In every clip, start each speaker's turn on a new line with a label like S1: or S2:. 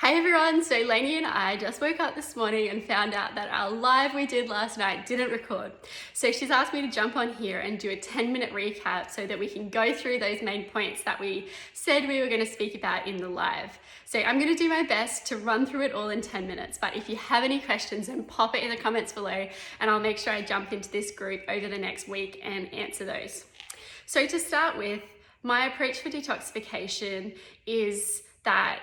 S1: Hey everyone, so Lainey and I just woke up this morning and found out that our live we did last night didn't record. So she's asked me to jump on here and do a 10-minute recap so that we can go through those main points that we said we were going to speak about in the live. So I'm going to do my best to run through it all in 10 minutes, but if you have any questions, then pop it in the comments below and I'll make sure I jump into this group over the next week and answer those. So to start with, my approach for detoxification is that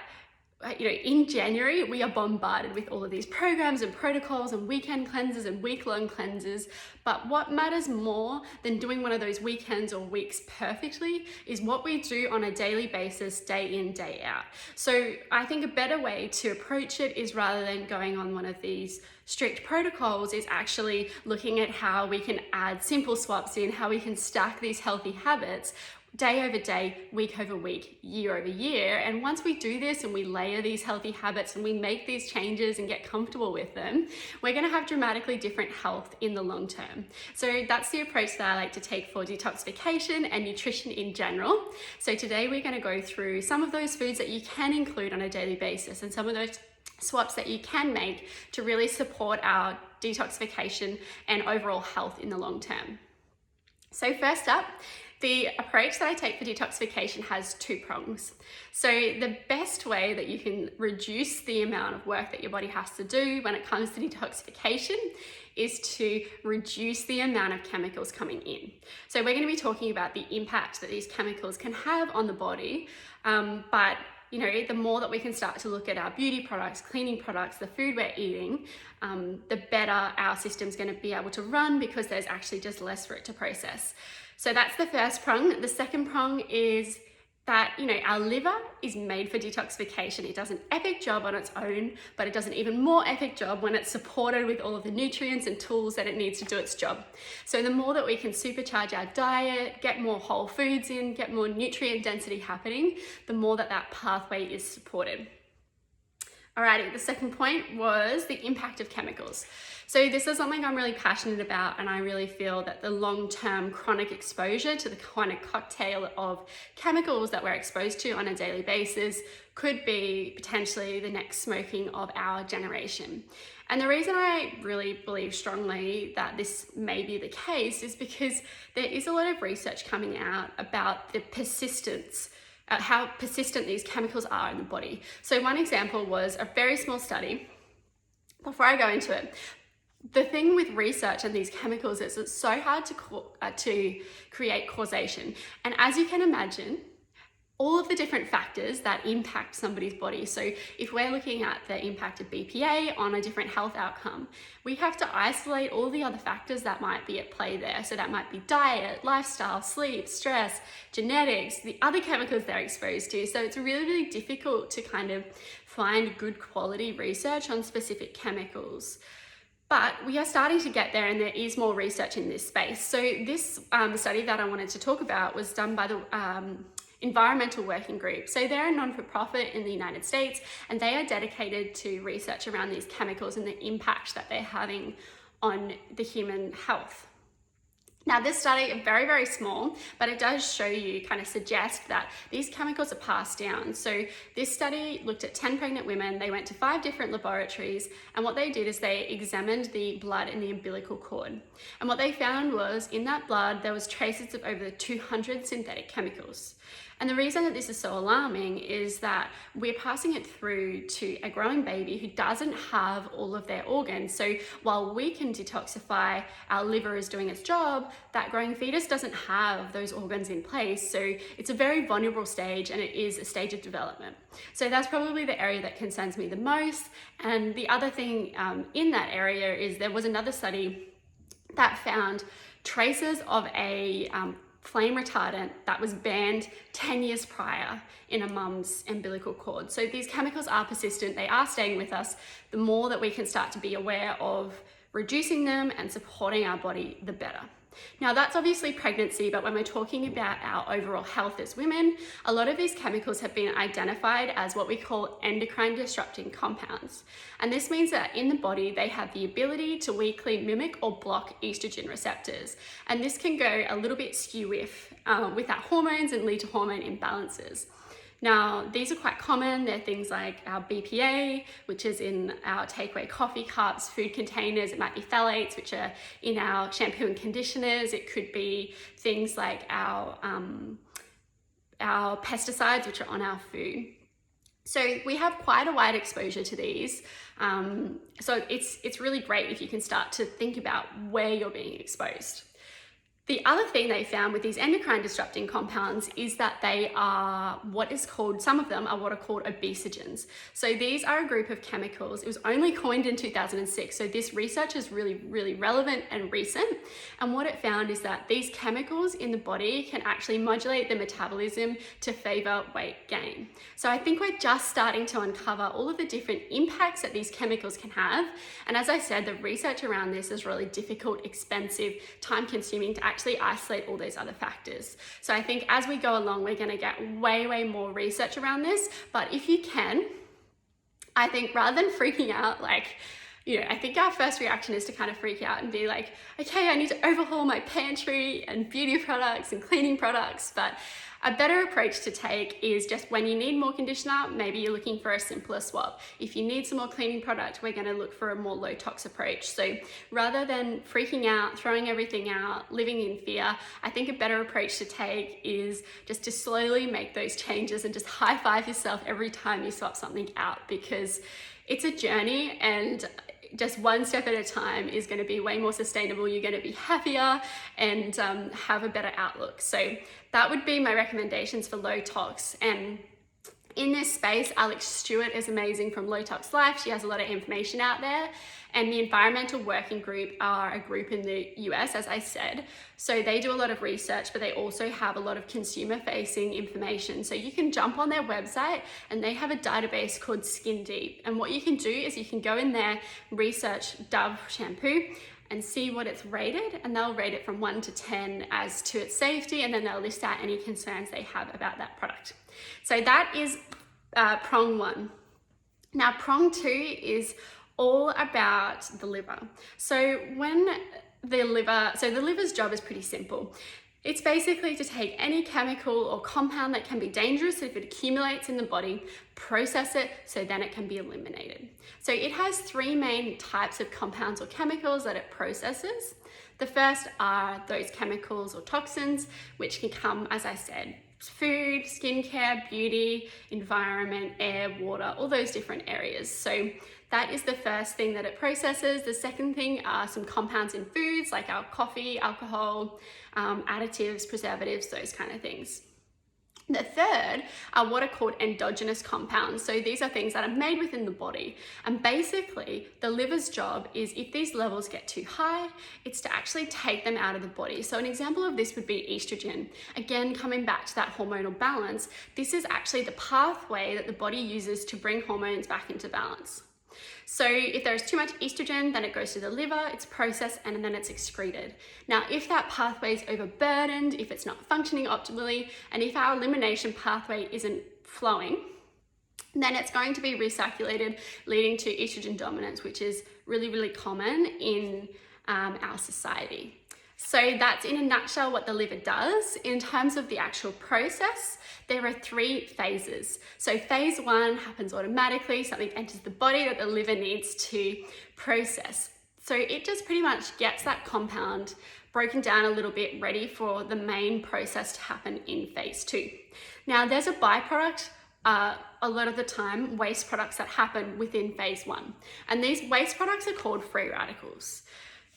S1: in January, we are bombarded with all of these programs and protocols and weekend cleanses and week-long cleanses. But what matters more than doing one of those weekends or weeks perfectly is what we do on a daily basis, day in, day out. So I think a better way to approach it is, rather than going on one of these strict protocols, is actually looking at how we can add simple swaps in, how we can stack these healthy habits day over day, week over week, year over year. And once we do this and we layer these healthy habits and we make these changes and get comfortable with them, we're going to have dramatically different health in the long term. So that's the approach that I like to take for detoxification and nutrition in general. So today we're going to go through some of those foods that you can include on a daily basis and some of those swaps that you can make to really support our detoxification and overall health in the long term. So first up, the approach that I take for detoxification has two prongs. So the best way that you can reduce the amount of work that your body has to do when it comes to detoxification is to reduce the amount of chemicals coming in. So we're going to be talking about the impact that these chemicals can have on the body, but the more that we can start to look at our beauty products, cleaning products, the food we're eating, the better our system's going to be able to run, because there's actually just less for it to process. So that's the first prong. The second prong is that, our liver is made for detoxification. It does an epic job on its own, but it does an even more epic job when it's supported with all of the nutrients and tools that it needs to do its job. So the more that we can supercharge our diet, get more whole foods in, get more nutrient density happening, the more that pathway is supported. Alrighty, the second point was the impact of chemicals. So this is something I'm really passionate about, and I really feel that the long-term chronic exposure to the kind of cocktail of chemicals that we're exposed to on a daily basis could be potentially the next smoking of our generation. And the reason I really believe strongly that this may be the case is because there is a lot of research coming out about the persistence, how persistent these chemicals are in the body. So one example was a very small study. Before I go into it, the thing with research and these chemicals is it's so hard to create causation. And as you can imagine, all of the different factors that impact somebody's body. So if we're looking at the impact of BPA on a different health outcome, we have to isolate all the other factors that might be at play there. So that might be diet, lifestyle, sleep, stress, genetics, the other chemicals they're exposed to. So it's really, really difficult to kind of find good quality research on specific chemicals. But we are starting to get there, and there is more research in this space. So this study that I wanted to talk about was done by the Environmental Working Group. So they're a non-for-profit in the United States, and they are dedicated to research around these chemicals and the impact that they're having on the human health. Now this study is very, very small, but it does show you, kind of suggest that these chemicals are passed down. So this study looked at 10 pregnant women. They went to 5 different laboratories, and what they did is they examined the blood in the umbilical cord. And what they found was, in that blood, there was traces of over 200 synthetic chemicals. And the reason that this is so alarming is that we're passing it through to a growing baby who doesn't have all of their organs. So while we can detoxify, our liver is doing its job, that growing fetus doesn't have those organs in place. So it's a very vulnerable stage, and it is a stage of development. So that's probably the area that concerns me the most. And the other thing in that area is there was another study that found traces of a flame retardant that was banned 10 years prior in a mum's umbilical cord. So these chemicals are persistent, they are staying with us. The more that we can start to be aware of reducing them and supporting our body, the better. Now that's obviously pregnancy, but when we're talking about our overall health as women, a lot of these chemicals have been identified as what we call endocrine disrupting compounds. And this means that in the body, they have the ability to weakly mimic or block estrogen receptors. And this can go a little bit skew with our hormones and lead to hormone imbalances. Now, these are quite common. They're things like our BPA, which is in our takeaway coffee cups, food containers. It might be phthalates, which are in our shampoo and conditioners. It could be things like our pesticides, which are on our food. So we have quite a wide exposure to these. So it's really great if you can start to think about where you're being exposed. The other thing they found with these endocrine disrupting compounds is that they are some of them are what are called obesogens. So these are a group of chemicals. It was only coined in 2006. So this research is really, really relevant and recent. And what it found is that these chemicals in the body can actually modulate the metabolism to favor weight gain. So I think we're just starting to uncover all of the different impacts that these chemicals can have. And as I said, the research around this is really difficult, expensive, time consuming to actually isolate all those other factors. So I think as we go along, we're going to get way, way more research around this. But if you can, I think rather than freaking out, I think our first reaction is to kind of freak out and be like, okay, I need to overhaul my pantry and beauty products and cleaning products. But a better approach to take is just when you need more conditioner, maybe you're looking for a simpler swap. If you need some more cleaning product, we're going to look for a more low tox approach. So rather than freaking out, throwing everything out, living in fear, I think a better approach to take is just to slowly make those changes and just high five yourself every time you swap something out, because it's a journey and just one step at a time is going to be way more sustainable. You're going to be happier and have a better outlook. So that would be my recommendations for low tox. And in this space, Alex Stewart is amazing from Low Tox Life. She has a lot of information out there. And the Environmental Working Group are a group in the US, as I said. So they do a lot of research, but they also have a lot of consumer-facing information. So you can jump on their website and they have a database called Skin Deep. And what you can do is you can go in there, research Dove shampoo, and see what it's rated, and they'll rate it from 1 to 10 as to its safety, and then they'll list out any concerns they have about that product. So that is prong 1. Now prong 2 is all about the liver. So the liver's job is pretty simple. It's basically to take any chemical or compound that can be dangerous if it accumulates in the body, process it so then it can be eliminated. So it has 3 main types of compounds or chemicals that it processes. The first are those chemicals or toxins, which can come, as I said, food, skincare, beauty, environment, air, water, all those different areas. So that is the first thing that it processes. The second thing are some compounds in foods like our coffee, alcohol, additives, preservatives, those kind of things. The third are what are called endogenous compounds. So these are things that are made within the body. And basically, the liver's job is if these levels get too high, it's to actually take them out of the body. So an example of this would be estrogen. Again, coming back to that hormonal balance, this is actually the pathway that the body uses to bring hormones back into balance. So if there is too much estrogen, then it goes to the liver, it's processed, and then it's excreted. Now, if that pathway is overburdened, if it's not functioning optimally, and if our elimination pathway isn't flowing, then it's going to be recirculated, leading to estrogen dominance, which is really, really common in our society. So that's in a nutshell what the liver does. In terms of the actual process, there are 3 phases. So phase 1 happens automatically, something enters the body that the liver needs to process. So it just pretty much gets that compound broken down a little bit, ready for the main process to happen in phase 2. Now there's a byproduct, a lot of the time, waste products that happen within phase 1. And these waste products are called free radicals.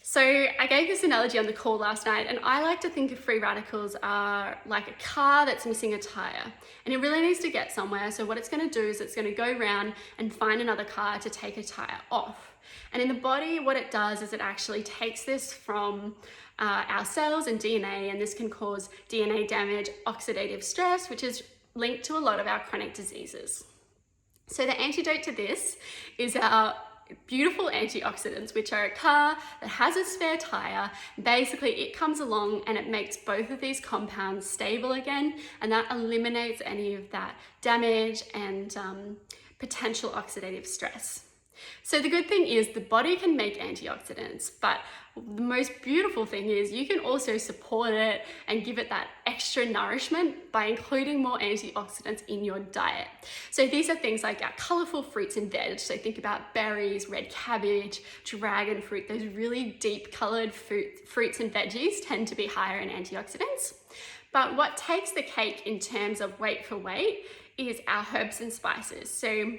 S1: So I gave this analogy on the call last night, and I like to think of free radicals are like a car that's missing a tire, and it really needs to get somewhere. So what it's going to do is it's going to go around and find another car to take a tire off. And in the body, what it does is it actually takes this from our cells and DNA, and this can cause DNA damage, oxidative stress, which is linked to a lot of our chronic diseases. So the antidote to this is our beautiful antioxidants, which are a car that has a spare tire. Basically, it comes along and it makes both of these compounds stable again, and that eliminates any of that damage and potential oxidative stress. So the good thing is the body can make antioxidants, but the most beautiful thing is you can also support it and give it that extra nourishment by including more antioxidants in your diet. So these are things like our colorful fruits and veg. So think about berries, red cabbage, dragon fruit. Those really deep colored fruits and veggies tend to be higher in antioxidants. But what takes the cake in terms of weight for weight is our herbs and spices. So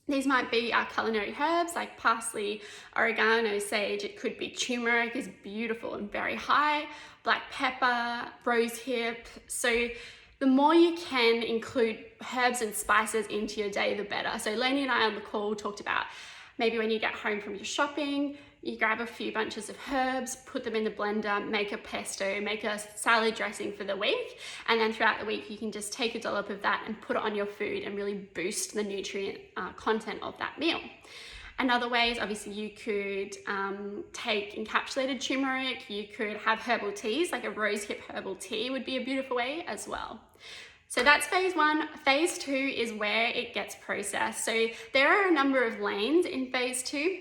S1: these might be our culinary herbs like parsley, oregano, sage. It could be turmeric, is beautiful and very high, black pepper, rosehip. So the more you can include herbs and spices into your day, the better. So Lainey and I on the call talked about maybe when you get home from your shopping, you grab a few bunches of herbs, put them in the blender, make a pesto, make a salad dressing for the week. And then throughout the week, you can just take a dollop of that and put it on your food and really boost the nutrient content of that meal. Another way is obviously you could take encapsulated turmeric. You could have herbal teas, like a rosehip herbal tea would be a beautiful way as well. So that's phase one. Phase two is where it gets processed. So there are a number of lanes in phase two,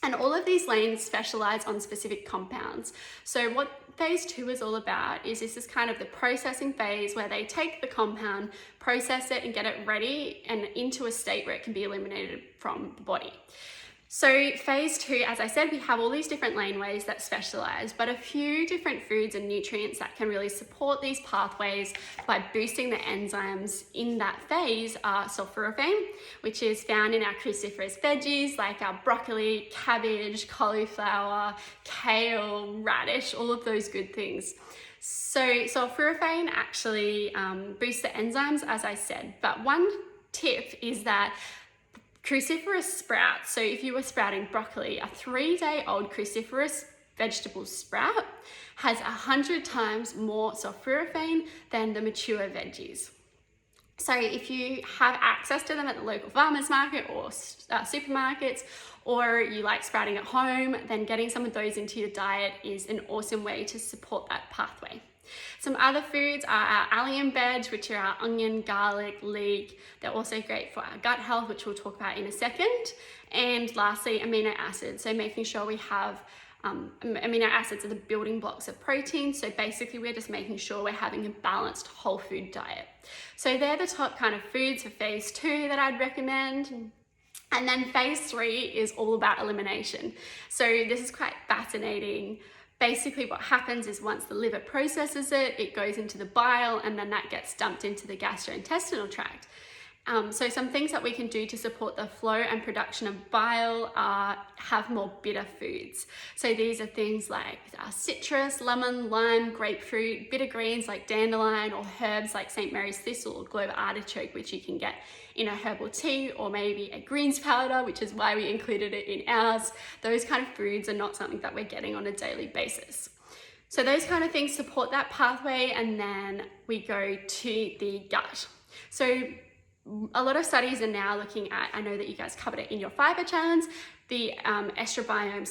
S1: and all of these lanes specialize on specific compounds. So what phase two is all about is this is kind of the processing phase where they take the compound, process it and get it ready and into a state where it can be eliminated from the body. So phase two, as I said, we have all these different laneways that specialize, but a few different foods and nutrients that can really support these pathways by boosting the enzymes in that phase are sulforaphane, which is found in our cruciferous veggies like our broccoli, cabbage, cauliflower, kale, radish, all of those good things. So sulforaphane actually boosts the enzymes, as I said, but one tip is that cruciferous sprouts, so if you were sprouting broccoli, a 3-day-old cruciferous vegetable sprout has 100 times more sulforaphane than the mature veggies. So if you have access to them at the local farmer's market or supermarkets, or you like sprouting at home, then getting some of those into your diet is an awesome way to support that pathway. Some other foods are our allium veg, which are our onion, garlic, leek. They're also great for our gut health, which we'll talk about in a second. And lastly, amino acids. So making sure we have amino acids are the building blocks of protein. So basically we're just making sure we're having a balanced whole food diet. So they're the top kind of foods for phase two that I'd recommend. And then phase three is all about elimination. So this is quite fascinating. Basically what happens is once the liver processes it, it goes into the bile and then that gets dumped into the gastrointestinal tract. So some things that we can do to support the flow and production of bile are have more bitter foods. So these are things like citrus, lemon, lime, grapefruit, bitter greens like dandelion, or herbs like St. Mary's thistle or clover artichoke, which you can get in a herbal tea, or maybe a greens powder, which is why we included it in ours. Those kind of foods are not something that we're getting on a daily basis. So those kind of things support that pathway, and then we go to the gut. So a lot of studies are now looking at, I know that you guys covered it in your fiber challenge, the estrobiome,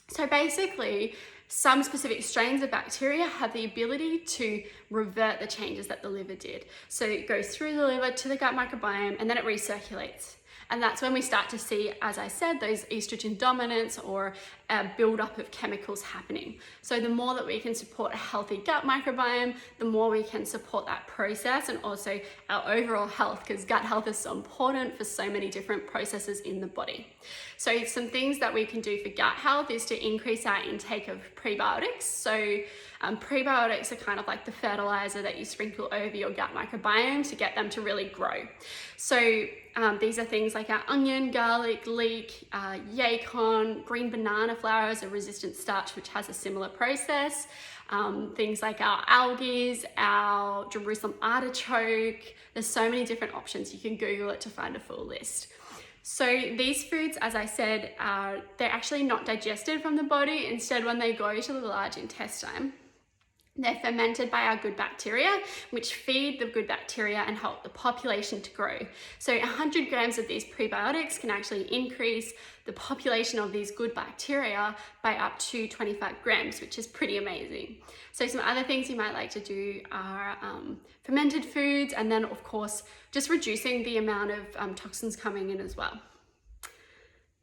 S1: So basically, some specific strains of bacteria have the ability to revert the changes that the liver did. So it goes through the liver to the gut microbiome and then it recirculates. And that's when we start to see, as I said, those estrogen dominance or a buildup of chemicals happening. So the more that we can support a healthy gut microbiome, the more we can support that process and also our overall health, because gut health is so important for so many different processes in the body. So some things that we can do for gut health is to increase our intake of prebiotics. So prebiotics are kind of like the fertilizer that you sprinkle over your gut microbiome to get them to really grow. So these are things like our onion, garlic, leek, yacon, green banana flower is a resistant starch which has a similar process. Things like our algae, our Jerusalem artichoke. There's so many different options. You can Google it to find a full list. So these foods, as I said, they're actually not digested from the body. Instead, when they go to the large intestine, They're fermented by our good bacteria, which feed the good bacteria and help the population to grow. So 100 grams of these prebiotics can actually increase the population of these good bacteria by up to 25 grams, which is pretty amazing. So some other things you might like to do are fermented foods, and then of course, just reducing the amount of toxins coming in as well.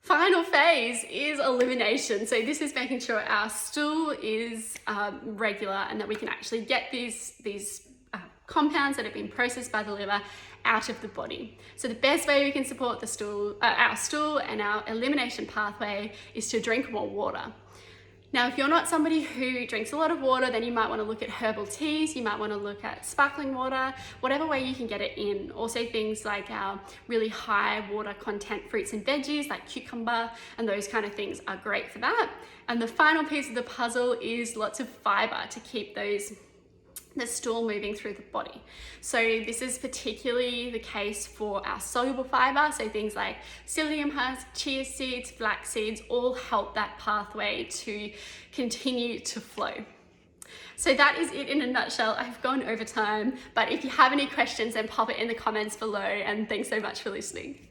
S1: Final phase is elimination. So this is making sure our stool is regular and that we can actually get these compounds that have been processed by the liver out of the body. So the best way we can support the stool, our stool and our elimination pathway is to drink more water. Now, if you're not somebody who drinks a lot of water, then you might want to look at herbal teas, you might want to look at sparkling water, whatever way you can get it in. Also things like our really high water content fruits and veggies like cucumber and those kind of things are great for that. And the final piece of the puzzle is lots of fiber to keep the stool moving through the body. So this is particularly the case for our soluble fiber. So things like psyllium husk, chia seeds, flax seeds, all help that pathway to continue to flow. So that is it in a nutshell. I've gone over time, but if you have any questions, then pop it in the comments below, and thanks so much for listening.